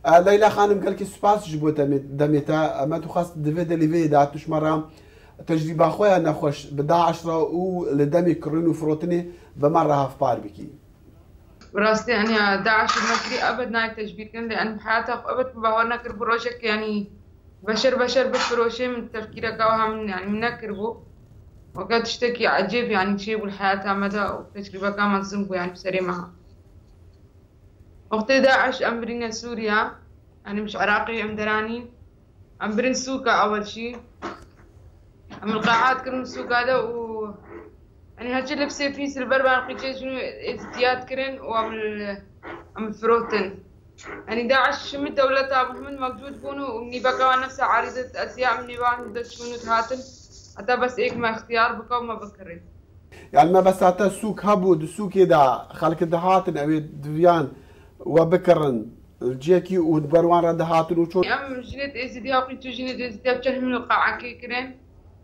ليلى خانم قالك سپاس ji bo demê me tu xwast divê de lêveyê de tuşmara tecrîba xwe ya nexweş bi Daeş re û li demê kirin û firotinê bi me re hevpar bikî. براستی يعني داعش المكري ابد ناي تجبير كان لان بحياته ابد باورنا كرب روشك يعني بشر بفروشه من تفكيرك او من يعني منكر بو وقد تشتكي عجيب يعني شيء بالحياة مدى وتجربة كامل زنبو يعني بسري معها. وقت داعش أمبرين سوريا أنا مش عراقي أم دراني أمبرين سوكا أول شيء أم القاعات كرن سوكا هذا و يعني هالشي لبسي فيس البربان قيتشي شنو ازدياد كرن وأم الفروتن يعني داعش شم الدولة محمد موجود بونو ومني بقى نفسها عارضة أشياء مني بقى شنو تهاتن حتى بس إيك ما اختيار بقى وما بكرر. يعني ما بس حتى سوق هبو دسوق دا خلك دهاتن أبي دفيان وبكرن الجيكي ودبروان ردهاتن وشو. أم جنت إزديا وقيتو جنت إزديا بتشرح من القاعة كيكرين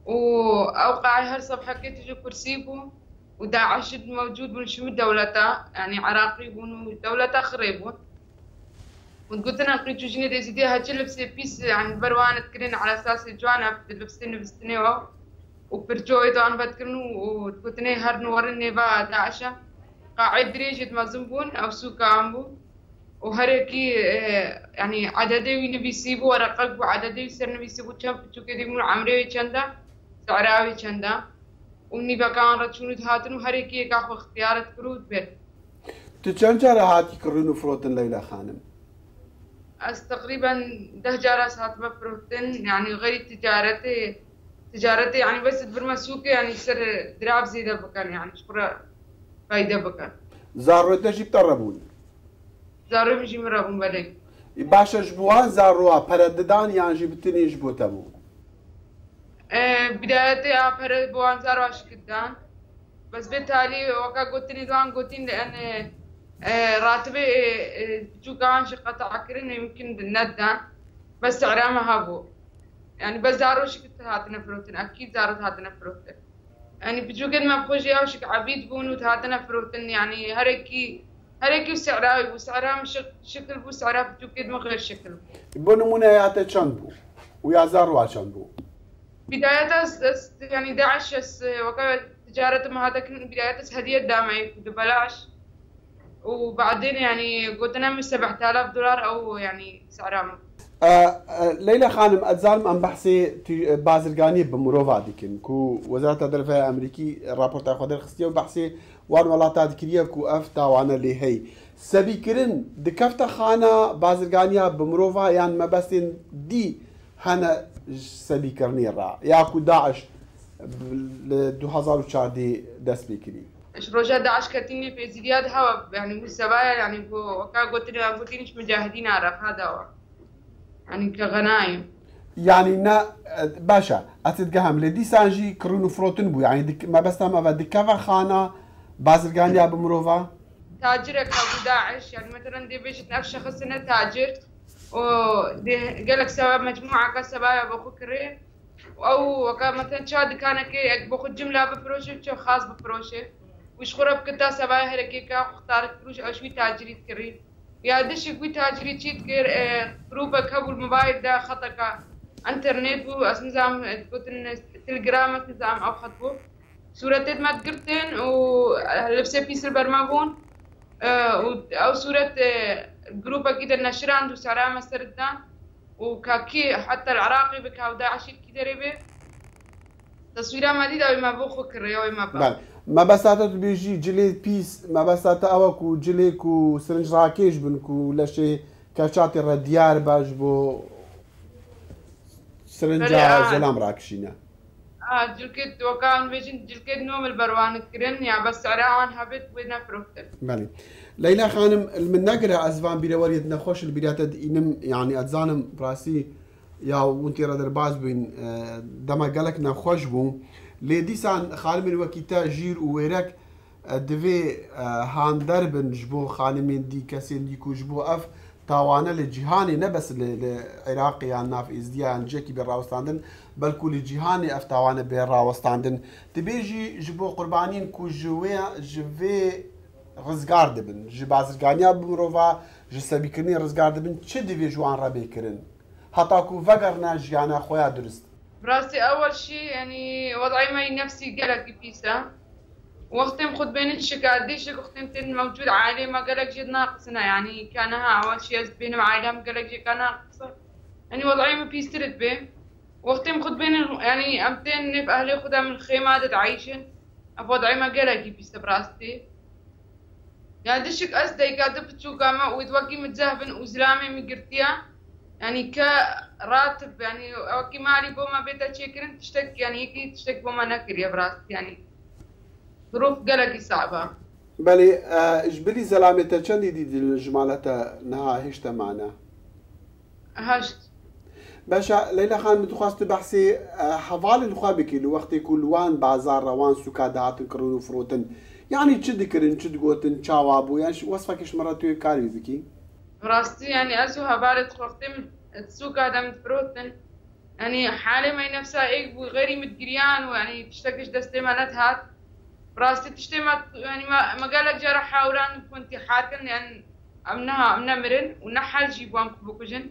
أو قاعة هالصبح كيتو كرسيبو وداعش موجود من شو دولته يعني عراقي بونو دولته خريبو. وقلت أنا قيتو جنت إزديا هالشي لبسي بيس يعني بروان تكرين على أساس الجوانا بستني وبرجوي طبعا بتكرنو وتكتني هرنو ورني با داعشة قاعد دريجة مازنبون أو سوكا عمبو وهركي يعني عددي ونبي سيبو ورقق وعددي يصير نبي سيبو كم بتشوف كده يقولون عمري كندا سعراوي كندا وني بكان رتشونو تهاتنو هركي كاخو اختيارات كروت بيت. تجنجر هاتي كرنو فروتن ليلى خانم. تقريبا 10 جارات هات بفروتن يعني غير تجارتي يعني بس برمسوكي يعني يصير دراب زيادة بكان يعني شكرا فايدة بكان. زارو تجي بتربون. زارو مجي مرابون بدك. باشا جبوان زاروها پرددان يعني جبتني جبو تبو. بدايتي برد بوان زارو شكدان بس بالتالي وكا قلتني دوان قلتين لأن راتبي جو كان شقة عكرين يمكن الندان بس سعرها هابو. يعني بس زارو شكت هاتنا فروتن أكيد زارو هاتنا فروتن يعني بجوجد ما بخوجي أو شك عبيد بونو هاتنا فروتن يعني هريكي وسعرها مش شكل بو سعرها بجوجد ما غير شكل بونو منايات شنبو ويا زارو شنبو بداية يعني داعش وكا تجارة ما هذا كان بداية هدية دامعي ببلاش وبعدين يعني قلت أنا من $7,000 أو يعني سعرها ليلى خانم اتزالم ام بحثي بازرگانی بمروفا ديكن كو وزارة الدفاع الامريكي رابورت خودر خستيه وبحثي وان ولاتا دكريه كو افتا وانا لي هي سبيكرن دكفتا خانه بازرگانيا بمروفا يعني ما بس دي هنا سبيكرني را يا كو داعش 2014 دس بيكري روجا داعش كتيني في ازدياد هوا يعني مستوايا يعني وكا قلت لي مش مجاهدين عرف هذا هو يعني كغنايم يعني نا باشا اتتقهم لدي سانجي كرونو فروتن بو يعني ما بس ما دكافا خانه بازرگانيا بمروفا تاجرك ابو داعش يعني مثلا دي بيش نفس شخص انه تاجر ودي قالك سبب مجموعه كسبايا بخكري او مثلا شاد كان كي باخذ جمله بفروشه شو خاص بفروشه وش خرب كتا سبايا هيك اختارت فروش او شوي تاجري تكري يا دش قوي تاجري تشيت كير جروبك هبو الموبايل ده خطك انترنت بو نظام تلجرام نظام او خطبو صورتين ما تقرتين ولبسه بيس البرمابون او صورة جروبك كده النشر عنده سعرها مستردان وكاكي حتى العراقي بكاو داعشي كده ريبه تصويرها مديدة ما بوخو كريوي ما بقى ما بس بيجي جلي بيس ما بس اوكو جلي كو سرنج راكيش بنكو لشي كاشاتي رديار باش بو سرنجا زلام راكشينا جلكت وكان بيجن جلكت نوم البروان كرن يا بس سعرها هبت وين فروتر بله ليلى خانم من نقرا ازفان بيروريد نخوش البدايات انم يعني اتزانم براسي يا وانتي رادر باز بين دما قالك نخوش بو لديسان خالمين وكيتا جير ويرك دفي هان دربن جبو خالمين دي كاسين ديكو جبو اف تاوانا لجيهاني نبس العراقي يعني في ازديان جيكي بالراوستاندن بل كل جيهاني اف تاوانا بالراوستاندن تبيجي جبو قربانين كو جوي جفي غزقار دبن جي بازرگانيا بمروفا ji sebîkirinê rizgar dibin çi divê ji wan re bêkirin heta ku vegerna jiyana xwe ya durist. براسي أول شيء يعني وضعي معي نفسي قلق بيسا وقتهم خد بين الشكا قديش وقتهم تن موجود عائلة ما قلق جد ناقصنا يعني كانها أول شيء بينهم عائلة ما قلق جد كان ناقصة يعني وضعي ما بيسترد به وقتهم خد بين يعني أمتين نب أهلي خدها من الخيمات تعيشن وضعي ما قلق بيسا براستي يعني دشك أسدي قاعدة بتشو قامة ويتوقي متزهبن وزلامي مقرتيا يعني كراتب يعني اوكي مالي بوما بيتا تشيكرن تشتك يعني هيك تشتك بوما نكر يا براست يعني ظروف قلقي صعبة. بلي اجبري زلامتها شندي دي الجمالة نها هشتا معنا. هشت. باشا ليلى خان متخواست بحثي حفالي الخابكي لوقت يكون وان بازار وان سكادات كرون وفروتن يعني تشد كرن تشد قوتن تشاوابو يعني وصفك ايش مرات كاري بكي؟ براستي يعني أزوها بالت وقتهم السوق هذا متفروتن يعني حالي ما نفسها إيك وغيري متقريان ويعني تشتكش دستي مالتها براستي تشتي ما يعني ما قالك جرى حاولان كنتي حاركن يعني أمنا مرن ونحل جيبوان بوكوجن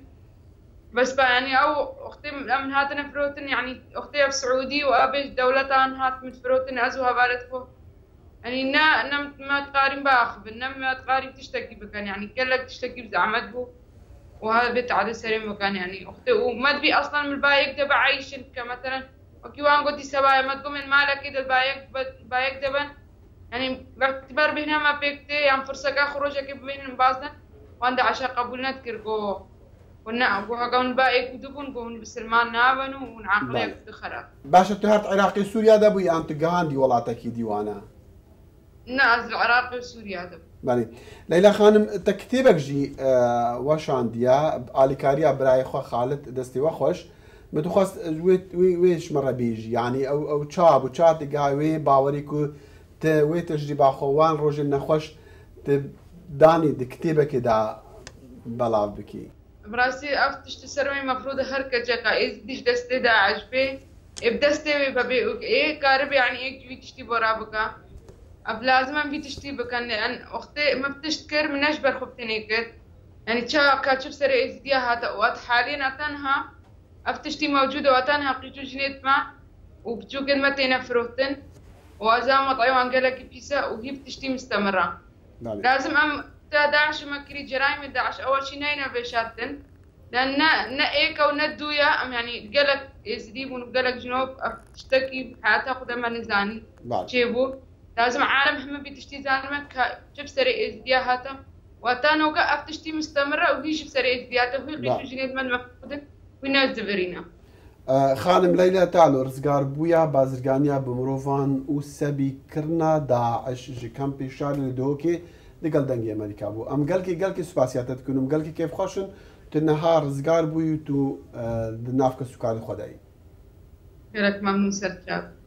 بس بقى يعني أو أختي من هاتنا فروتن يعني أختي في سعودي وأبي دولتان هات متفروتن أزوها بالت يعني ما تقارن باخذ ما تقارن تشتكي بكان يعني كلك تشتكي بزعمت بو وهذا بيت على سليم مكان يعني اختي وما تبي اصلا من البايك دبا عايشن كمثلا وكيوان قلتي سبايا ما تقوم من مالك كده البايك دبا يعني باعتبار بهنا ما بيكتي يعني فرصة خروجك بين بازنا وعند عشان قبولنا تكرقو وهاقون البايك ودبون قون بسلمان نابن ونعقليك دخلا باشا تهرت عراقي سوريا دبو يعني تقهان دي ولاتك ديوانا ناس العراق وسوريا دب. بله ليلى خانم تكتبك جي وشان ديا آليكاريا براي خو خالد دستي وخوش متخص ويش مرة بيجي يعني أو تشاب وتشات جاوي باوريكو وي تجربة خوان روجل نخوش تداني دكتبك دا بلا بكي. براسي أفتش تسرمي مفروض هركة جاكا إيش دستي دا عجبي بدستي ببي إيه كارب يعني إيه جوي تشتي برابكا. أب لازم بيتشتي بكن لأن أختي ما بتشتكر من أجبر خبتنيكت يعني كاتشوف سري إزديا هذا وقت حاليا أتنها أفتشتي موجودة وأتنها قيتو جنيت ما وبتشو كلمتين فروتن وأزام وطعيو أنقلك بيسا وهي بتشتي مستمرة لازم داعش مكري جرائم داعش أول شي ناينا بيشاتن لأن نأيك أو ندويا يعني قلق إزديب ونقلق جنوب أفتشتكي بحياتها قدما نزاني شيبو لازم عالم هم بتشتي زانمة كشوف سري إزدياهاته وتانو قاف تشتي مستمرة وهيش بسري إزدياهاته وهي قيش جنيد من مفقودن والناس زبرينا. خانم ليلى تعالو رزقار بويا بازرگانيا بمروفان وسبي كرنا داعش جي كامبي شارل دوكي دقل دنگي امريكا بو ام قالكي سباسياتات كنم قالكي كيف خوشن تنهار رزقار بويو تو دنافك سكار خداي. غيرك ممنون سرجاب.